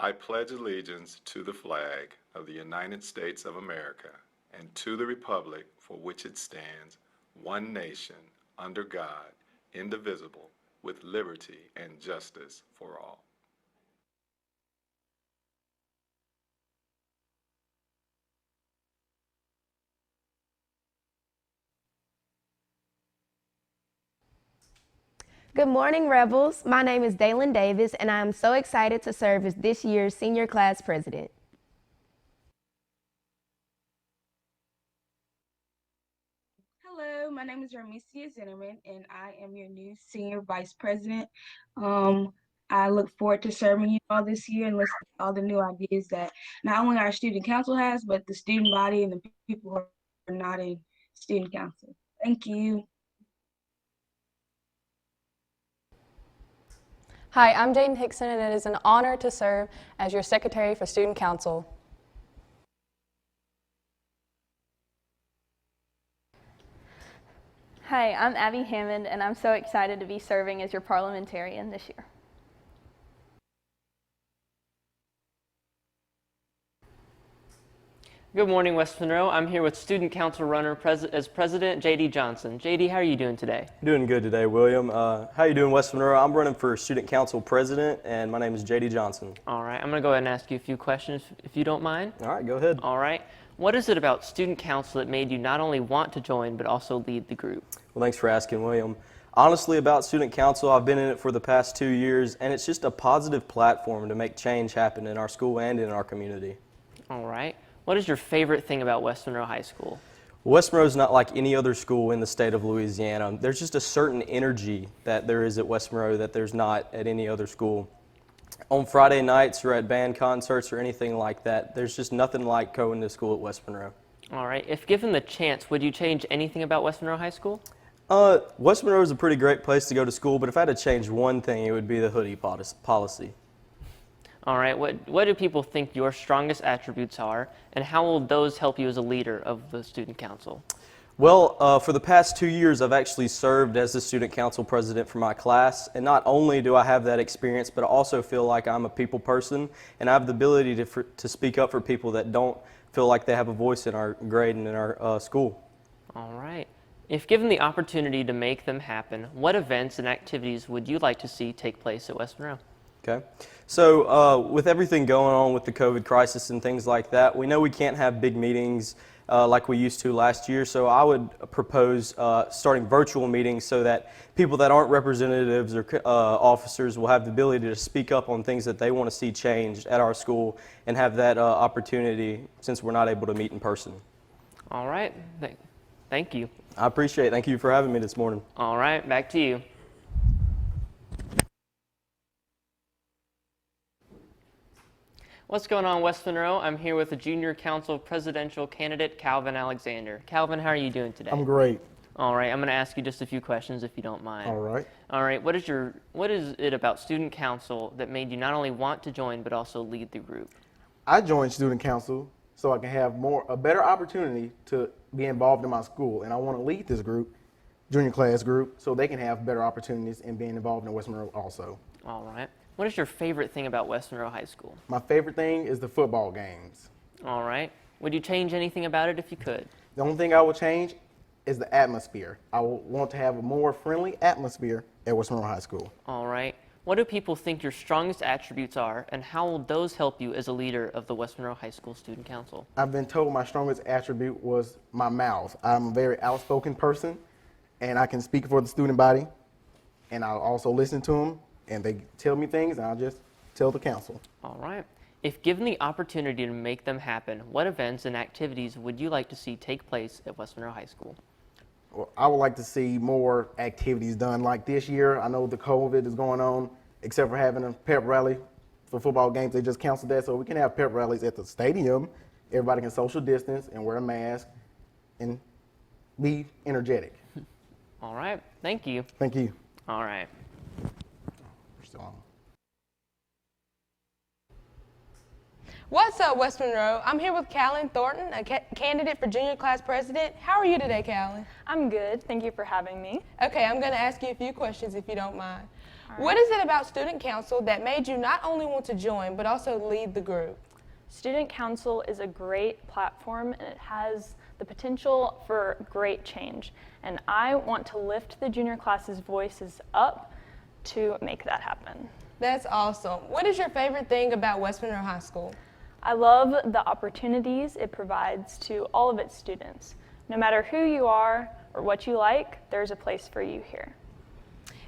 I pledge allegiance to the flag of the United States of America and to the republic for which it stands, one nation, under God, indivisible, with liberty and justice for all. Good morning, Rebels. My name is Daylin Davis, and I am so excited to serve as this year's senior class president. Hello, my name is Ramesia Zinnerman, and I am your new senior vice president. I look forward to serving you all this year and listening to all the new ideas that not only our student council has, but the student body and the people who are not in student council. Thank you. Hi, I'm Jane Hickson, and it is an honor to serve as your Secretary for Student Council. Hi, I'm Abby Hammond, and I'm so excited to be serving as your parliamentarian this year. Good morning, West Monroe. I'm here with Student Council Runner as President J.D. Johnson. J.D., how are you doing today? Doing good today, William. How you doing, West Monroe? I'm running for Student Council President, and my name is J.D. Johnson. All right, I'm going to go ahead and ask you a few questions, if you don't mind. All right, go ahead. All right. What is it about Student Council that made you not only want to join, but also lead the group? Well, thanks for asking, William. Honestly, about Student Council, I've been in it for the past 2 years, and it's just a positive platform to make change happen in our school and in our community. All right. What is your favorite thing about West Monroe High School? West Monroe is not like any other school in the state of Louisiana. There's just a certain energy that there is at West Monroe that there's not at any other school. On Friday nights or at band concerts or anything like that, there's just nothing like going to school at West Monroe. All right. If given the chance, would you change anything about West Monroe High School? West Monroe is a pretty great place to go to school, but if I had to change one thing, it would be the hoodie policy. All right. What do people think your strongest attributes are, and how will those help you as a leader of the Student Council? Well, for the past 2 years, I've actually served as the Student Council President for my class, and not only do I have that experience, but I also feel like I'm a people person, and I have the ability to speak up for people that don't feel like they have a voice in our grade and in our school. All right. If given the opportunity to make them happen, what events and activities would you like to see take place at West Monroe? Okay. So with everything going on with the COVID crisis and things like that, we know we can't have big meetings like we used to last year. So I would propose starting virtual meetings so that people that aren't representatives or officers will have the ability to speak up on things that they want to see changed at our school and have that opportunity since we're not able to meet in person. All right. Thank you. I appreciate it. Thank you for having me this morning. All right. Back to you. What's going on, West Monroe? I'm here with the Junior Council Presidential candidate, Calvin Alexander. Calvin, how are you doing today? I'm great. All right, I'm going to ask you just a few questions if you don't mind. All right. All right, what is it about Student Council that made you not only want to join, but also lead the group? I joined Student Council so I can have a better opportunity to be involved in my school, and I want to lead this group, junior class group, so they can have better opportunities in being involved in West Monroe also. All right. What is your favorite thing about West Monroe High School? My favorite thing is the football games. All right. Would you change anything about it if you could? The only thing I will change is the atmosphere. I will want to have a more friendly atmosphere at West Monroe High School. All right. What do people think your strongest attributes are, and how will those help you as a leader of the West Monroe High School Student Council? I've been told my strongest attribute was my mouth. I'm a very outspoken person, and I can speak for the student body, and I'll also listen to them, and they tell me things, and I'll just tell the council. All right. If given the opportunity to make them happen, what events and activities would you like to see take place at West Monroe High School? Well, I would like to see more activities done. Like this year, I know the COVID is going on, except for having a pep rally for football games. They just canceled that, so we can have pep rallies at the stadium. Everybody can social distance and wear a mask and be energetic. All right. Thank you. Thank you. All right. We're still on. What's up, West Monroe? I'm here with Callan Thornton, a candidate for junior class president. How are you today, Callan? I'm good. Thank you for having me. Okay, I'm going to ask you a few questions if you don't mind. What is it about student council that made you not only want to join, but also lead the group? Student Council is a great platform and it has the potential for great change. And I want to lift the junior class's voices up to make that happen. That's awesome. What is your favorite thing about West Monroe High School? I love the opportunities it provides to all of its students. No matter who you are or what you like, there's a place for you here.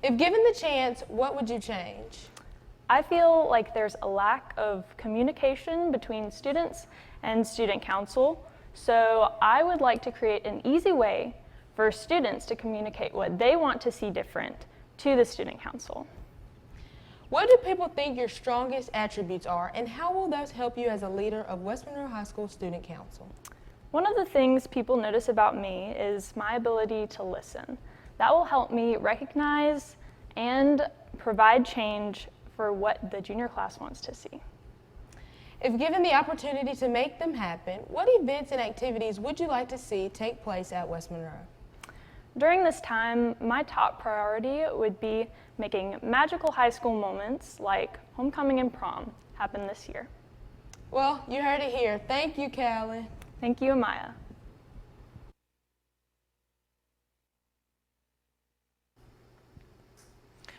If given the chance, what would you change? I feel like there's a lack of communication between students and student council, so I would like to create an easy way for students to communicate what they want to see different to the student council. What do people think your strongest attributes are, and how will those help you as a leader of West Monroe High School Student Council? One of the things people notice about me is my ability to listen. That will help me recognize and provide change for what the junior class wants to see. If given the opportunity to make them happen, what events and activities would you like to see take place at West Monroe? During this time, my top priority would be making magical high school moments like homecoming and prom happen this year. Well, you heard it here. Thank you, Callie. Thank you, Amaya.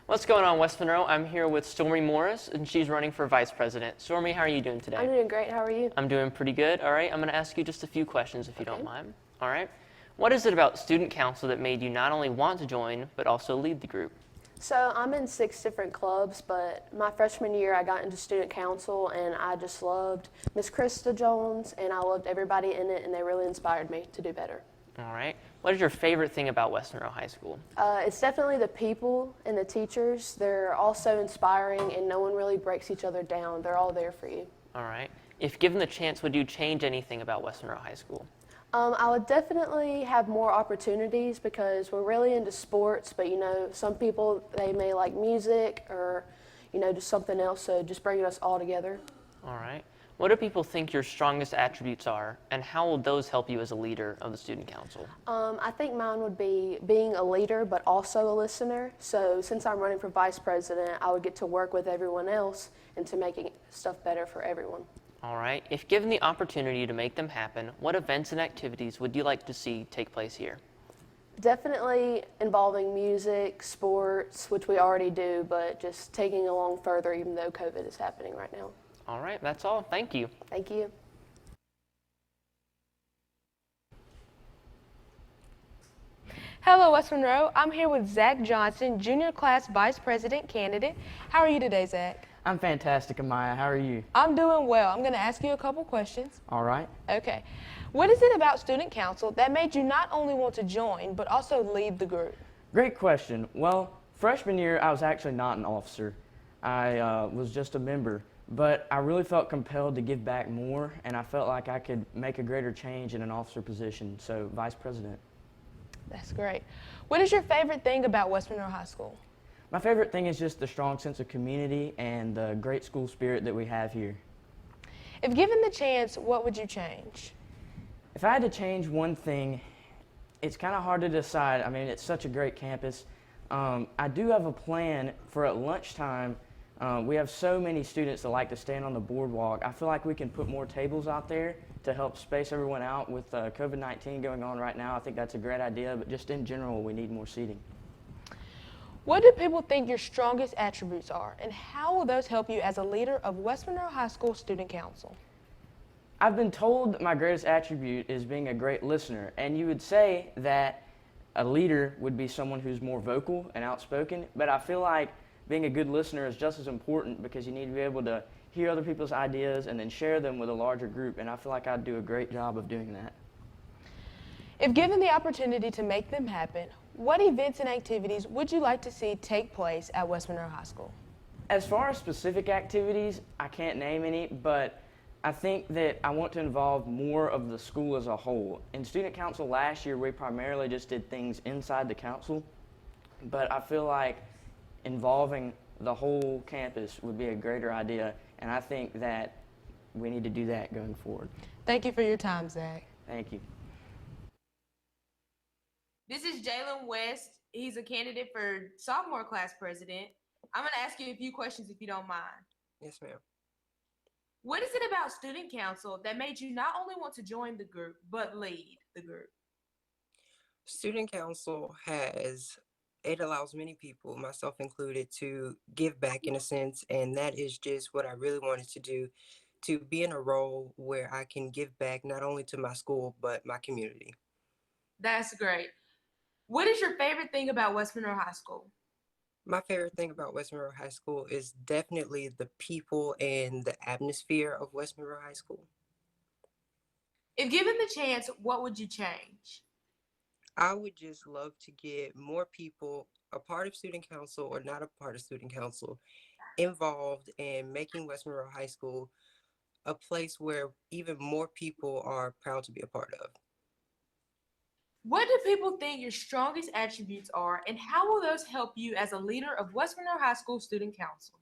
What's going on, West Monroe? I'm here with Stormy Morris, and she's running for vice president. Stormy, how are you doing today? I'm doing great. How are you? I'm doing pretty good. All right, I'm going to ask you just a few questions if you don't mind. All right. What is it about student council that made you not only want to join, but also lead the group? So I'm in 6 different clubs, but my freshman year I got into student council and I just loved Miss Krista Jones and I loved everybody in it and they really inspired me to do better. All right. What is your favorite thing about West Monroe High School? It's definitely the people and the teachers. They're all so inspiring and no one really breaks each other down. They're all there for you. All right. If given the chance, would you change anything about West Monroe High School? I would definitely have more opportunities because we're really into sports, but you know, some people, they may like music or, you know, just something else, so just bringing us all together. All right. What do people think your strongest attributes are, and how will those help you as a leader of the student council? I think mine would be being a leader, but also a listener. So since I'm running for vice president, I would get to work with everyone else into making stuff better for everyone. All right. If given the opportunity to make them happen, what events and activities would you like to see take place here? Definitely involving music, sports, which we already do, but just taking it along further even though COVID is happening right now. All right. That's all. Thank you. Thank you. Hello, West Monroe. I'm here with Zach Johnson, junior class vice president candidate. How are you today, Zach? I'm fantastic, Amaya. How are you? I'm doing well. I'm going to ask you a couple questions. All right. Okay. What is it about student council that made you not only want to join, but also lead the group? Great question. Well, freshman year, I was actually not an officer. I was just a member, but I really felt compelled to give back more, and I felt like I could make a greater change in an officer position, so vice president. That's great. What is your favorite thing about West Monroe High School? My favorite thing is just the strong sense of community and the great school spirit that we have here. If given the chance, what would you change? If I had to change one thing, it's kind of hard to decide. I mean, it's such a great campus. I do have a plan for at lunchtime. We have so many students that like to stand on the boardwalk. I feel like we can put more tables out there to help space everyone out with COVID-19 going on right now. I think that's a great idea, but just in general, we need more seating. What do people think your strongest attributes are, and how will those help you as a leader of West Monroe High School Student Council? I've been told my greatest attribute is being a great listener, and you would say that a leader would be someone who's more vocal and outspoken, but I feel like being a good listener is just as important because you need to be able to hear other people's ideas and then share them with a larger group, and I feel like I'd do a great job of doing that. If given the opportunity to make them happen, what events and activities would you like to see take place at West Monroe High School? As far as specific activities, I can't name any, but I think that I want to involve more of the school as a whole. In student council last year, we primarily just did things inside the council, but I feel like involving the whole campus would be a greater idea, and I think that we need to do that going forward. Thank you for your time, Zach. Thank you. This is Jalen West. He's a candidate for sophomore class president. I'm going to ask you a few questions if you don't mind. Yes, ma'am. What is it about student council that made you not only want to join the group, but lead the group? Student council it allows many people, myself included, to give back in a sense, and that is just what I really wanted to do, to be in a role where I can give back not only to my school, but my community. That's great. What is your favorite thing about West Monroe High School? My favorite thing about West Monroe High School is definitely the people and the atmosphere of West Monroe High School. If given the chance, what would you change? I would just love to get more people, a part of student council or not a part of student council, involved in making West Monroe High School a place where even more people are proud to be a part of. What do people think your strongest attributes are, and how will those help you as a leader of West Monroe High School Student Council?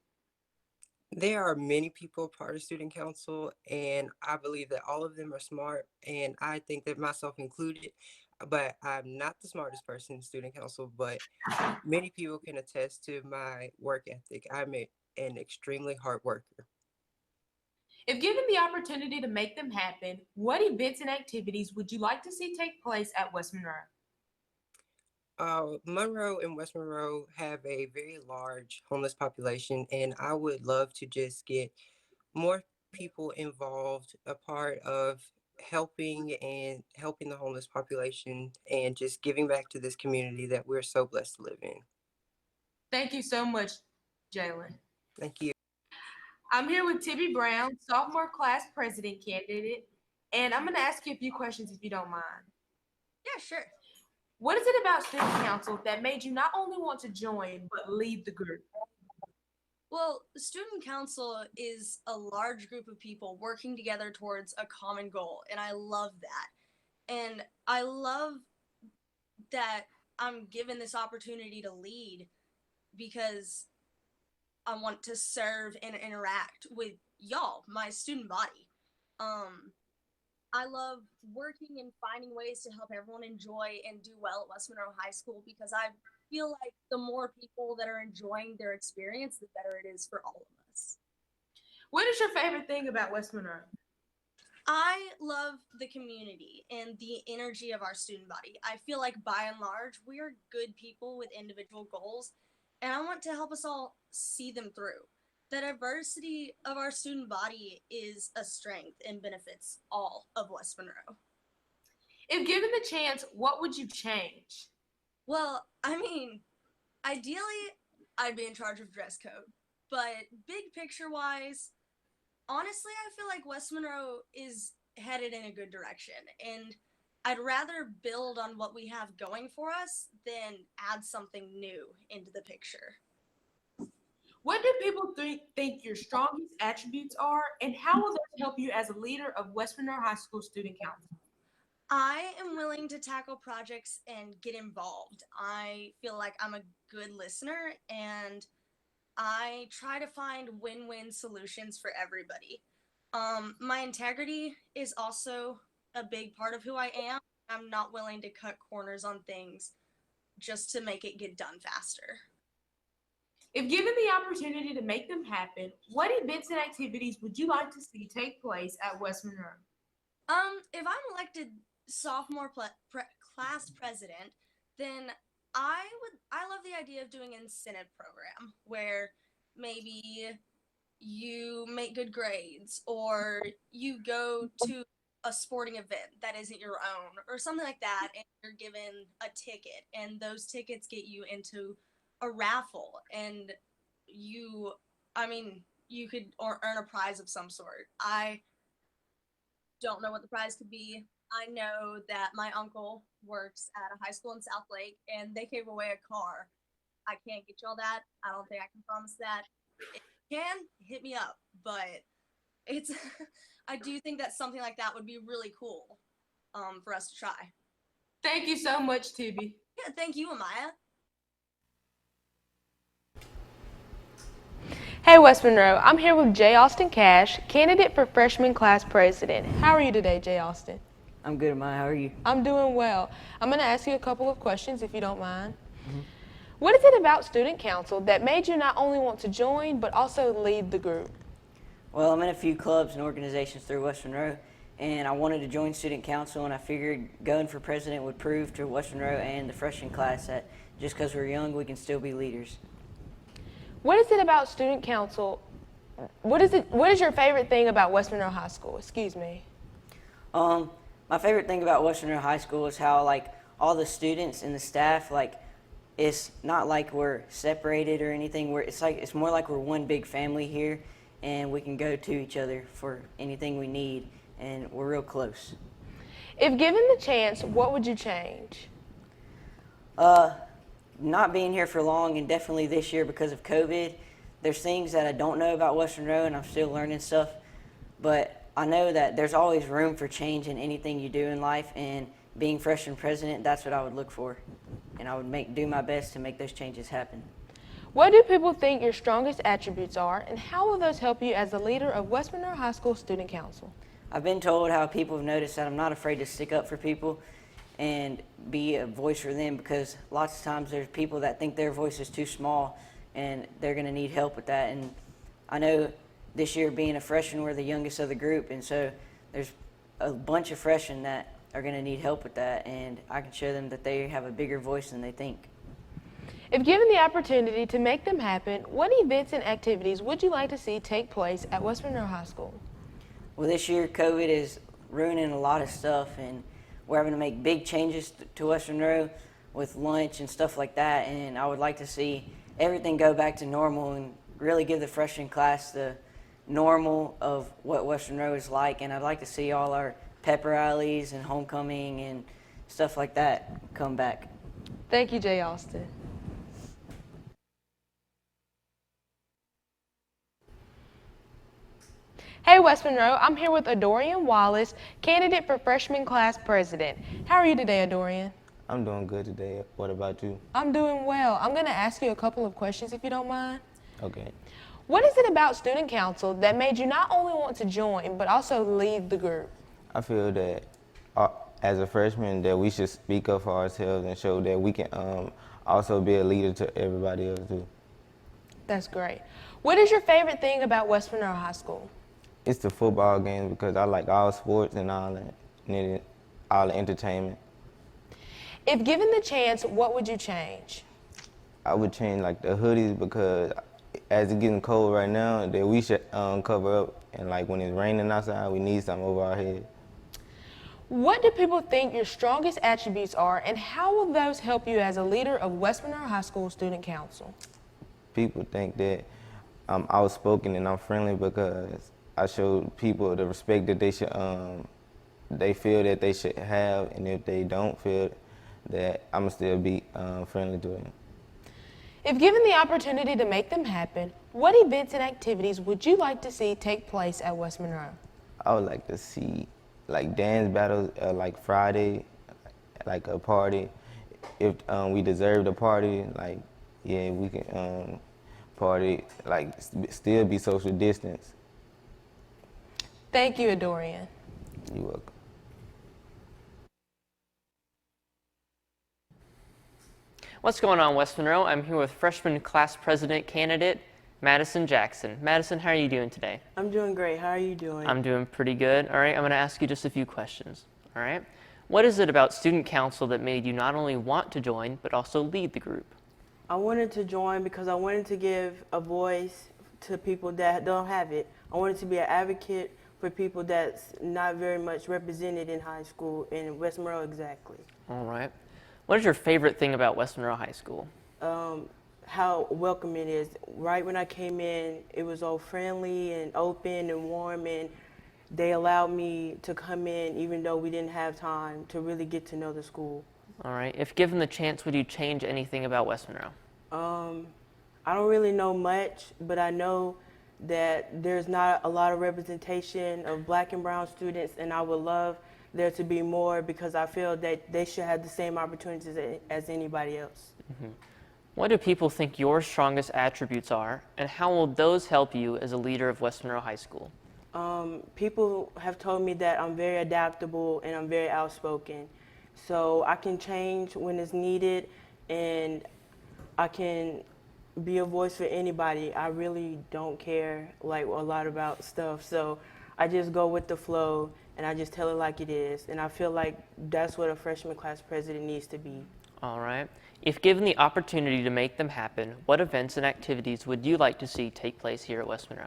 There are many people part of student council, and I believe that all of them are smart, and I think that myself included, but I'm not the smartest person in student council, but many people can attest to my work ethic. An extremely hard worker. If given the opportunity to make them happen, what events and activities would you like to see take place at West Monroe? Monroe and West Monroe have a very large homeless population, and I would love to just get more people involved, a part of helping the homeless population and just giving back to this community that we're so blessed to live in. Thank you so much, Jalen. Thank you. I'm here with Tibby Brown, sophomore class president candidate, and I'm going to ask you a few questions if you don't mind. Yeah, sure. What is it about student council that made you not only want to join, but lead the group? Well, student council is a large group of people working together towards a common goal, and I love that. And I love that I'm given this opportunity to lead because I want to serve and interact with y'all, my student body. I love working and finding ways to help everyone enjoy and do well at West Monroe High School because I feel like the more people that are enjoying their experience, the better it is for all of us. What is your favorite thing about West Monroe? I love the community and the energy of our student body. I feel like by and large, we are good people with individual goals, and I want to help us all see them through. The diversity of our student body is a strength and benefits all of West Monroe. If given the chance, what would you change? Well, I mean, ideally, I'd be in charge of dress code. But big picture wise, honestly, I feel like West Monroe is headed in a good direction. And I'd rather build on what we have going for us than add something new into the picture. What do people think your strongest attributes are, and how will those help you as a leader of West Monroe High School Student Council? I am willing to tackle projects and get involved. I feel like I'm a good listener, and I try to find win-win solutions for everybody. My integrity is also a big part of who I am. I'm not willing to cut corners on things just to make it get done faster. If given the opportunity to make them happen, what events and activities would you like to see take place at West Monroe? If I'm elected sophomore class president, then I love the idea of doing an incentive program where maybe you make good grades or you go to a sporting event that isn't your own or something like that, and you're given a ticket, and those tickets get you into a raffle, and you could earn a prize of some sort. I don't know what the prize could be. I know that my uncle works at a high school in South Lake, and they gave away a car. I can't get y'all that. I don't think I can promise that. If you can, hit me up. But I do think that something like that would be really cool for us to try. Thank you so much, Tibby. Yeah, thank you, Amaya. Hey West Monroe, I'm here with J. Austin Cash, candidate for freshman class president. How are you today, J. Austin? I'm good, Amaya. How are you? I'm doing well. I'm going to ask you a couple of questions if you don't mind. What is it about student council that made you not only want to join, but also lead the group? Well, I'm in a few clubs and organizations through West Monroe, and I wanted to join student council, and I figured going for president would prove to West Monroe and the freshman class that just because we're young, we can still be leaders. What is it about student council? What is your favorite thing about West Monroe High School? Excuse me. My favorite thing about West Monroe High School is how all the students and the staff, it's not like we're separated or anything. It's more like we're one big family here, and we can go to each other for anything we need, and we're real close. If given the chance, what would you change? Not being here for long, and definitely this year because of COVID, there's things that I don't know about West Monroe, and I'm still learning stuff, but I know that there's always room for change in anything you do in life, and being freshman president, that's what I would look for, and I would do my best to make those changes happen. What do people think your strongest attributes are, and how will those help you as the leader of West Monroe High School Student Council? I've been told how people have noticed that I'm not afraid to stick up for people and be a voice for them, because lots of times there's people that think their voice is too small and they're going to need help with that. And I know this year, being a freshman, we're the youngest of the group, and so there's a bunch of freshmen that are going to need help with that, and I can show them that they have a bigger voice than they think. If given the opportunity to make them happen, what events and activities would you like to see take place at West Monroe High School? Well, this year COVID is ruining a lot of stuff, and we're having to make big changes to West Monroe with lunch and stuff like that, and I would like to see everything go back to normal and really give the freshman class the normal of what West Monroe is like. And I'd like to see all our pep rallies and homecoming and stuff like that come back. Thank you, Jay Austin. Hey West Monroe, I'm here with Adorian Wallace, candidate for freshman class president. How are you today, Adorian? I'm doing good today. What about you? I'm doing well. I'm going to ask you a couple of questions if you don't mind. Okay. What is it about student council that made you not only want to join, but also lead the group? I feel that as a freshman that we should speak up for ourselves and show that we can also be a leader to everybody else too. That's great. What is your favorite thing about West Monroe High School? It's the football games, because I like all sports and all the entertainment. If given the chance, what would you change? I would change the hoodies, because as it's getting cold right now, that we should cover up, and when it's raining outside, we need something over our head. What do people think your strongest attributes are, and how will those help you as a leader of West Monroe High School Student Council? People think that I'm outspoken and I'm friendly because I show people the respect that they feel that they should have, and if they don't feel that, I'm still be friendly to them. If given the opportunity to make them happen, what events and activities would you like to see take place at West Monroe? I would like to see dance battles, Friday, a party. If we deserve the party, yeah, we can party, still be social distance. Thank you, Adorian. You're welcome. What's going on, West Monroe? I'm here with freshman class president candidate Madison Jackson. Madison, how are you doing today? I'm doing great. How are you doing? I'm doing pretty good. All right, I'm going to ask you just a few questions. All right. What is it about student council that made you not only want to join, but also lead the group? I wanted to join because I wanted to give a voice to people that don't have it. I wanted to be an advocate for people that's not very much represented in high school, in West Monroe exactly. All right. What is your favorite thing about West Monroe High School? How welcoming it is. Right when I came in, it was all friendly and open and warm, and they allowed me to come in even though we didn't have time to really get to know the school. All right. If given the chance, would you change anything about West Monroe? I don't really know much, but I know that there's not a lot of representation of black and brown students, and I would love there to be more because I feel that they should have the same opportunities as anybody else. Mm-hmm. What do people think your strongest attributes are, and how will those help you as a leader of West Monroe High School? People have told me that I'm very adaptable and I'm very outspoken. So I can change when it's needed, and I can be a voice for anybody. I really don't care like a lot about stuff. So I just go with the flow and I just tell it like it is. And I feel like that's what a freshman class president needs to be. All right. If given the opportunity to make them happen, what events and activities would you like to see take place here at West Monroe?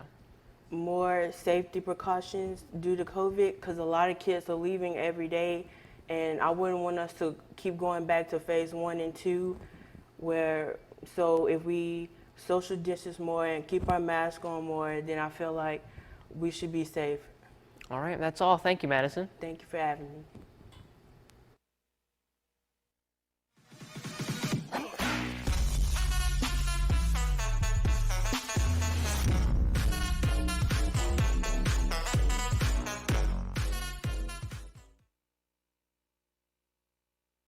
More safety precautions due to COVID, because a lot of kids are leaving every day, and I wouldn't want us to keep going back to phase 1 and 2, so if we social distance more and keep our mask on more, then I feel like we should be safe. All right, that's all. Thank you, Madison. Thank you for having me.